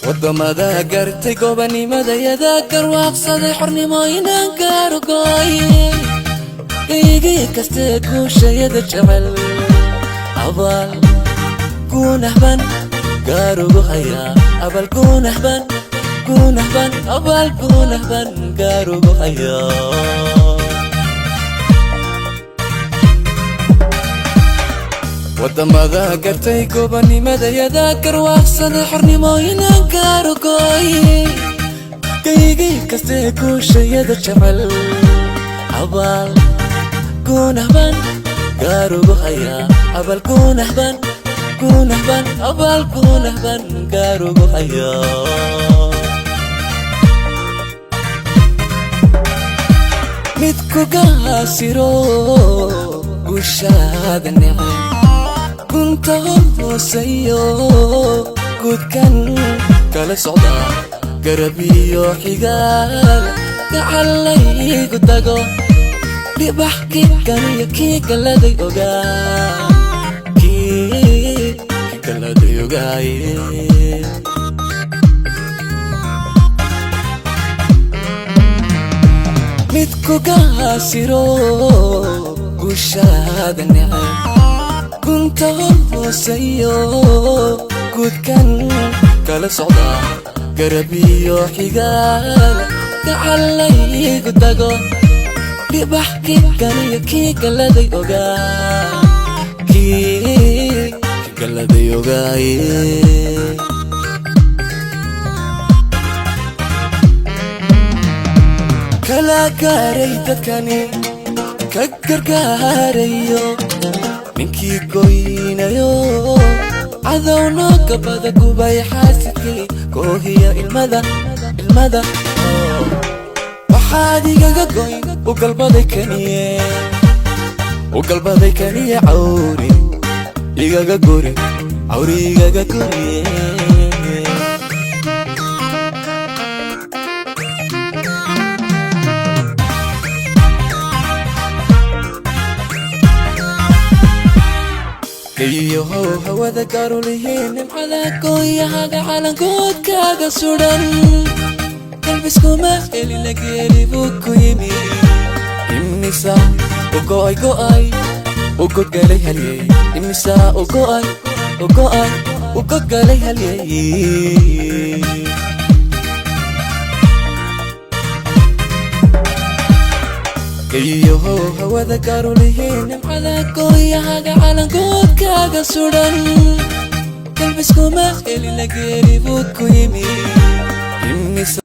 wadamada gartay gobanimada yadaakar waaqsaday xornimooyinan gaarugooy geygii kaste guushayada jecel abal kunahban gaarugu haya abal kunahban abal kunahban gaarugu haya wadamada gartay gobanimada yadaakar waaqsaday xornimooyinan gaarugooy geygii kaste guushayada jecel abal kunahban gaarugu haya abal kunahban abal kunahban gaarugu haya midku gaasiro guushaada necay kunta hooseeyo gudkan kala socda garab iyo xigaal gacalaygu tago dhibax kikan iyo kii galaday ogaa kii galaday ogaaye midku gaasiro guushaada necay kunta hooseeyo gudkan kala socda garab iyo xigaal gacalaygu tago dhibax kikan iyo kii galaday ogaa kii galaday ogaaye kala gaaray dadkani ka gargaarayo ninkii goynayo cadowno gabada gubay xaasidkii koohiya ilmada waxaad igaga goyn u galbaday kaniye cawri igaga guri cawri igaga guriye iyo hawada garulihiin nimcada gooyahaga calankoodkaaga sudan qalbiskuma helina geeri buu ku yimi imisa u go'ay u godgalay halyey imisa u go'ay u godgalay halyey iyo hawada garulihiin nimcada gooyahaga calankoodkaaga sudan qalbiskuma helina geeri buu ku yimi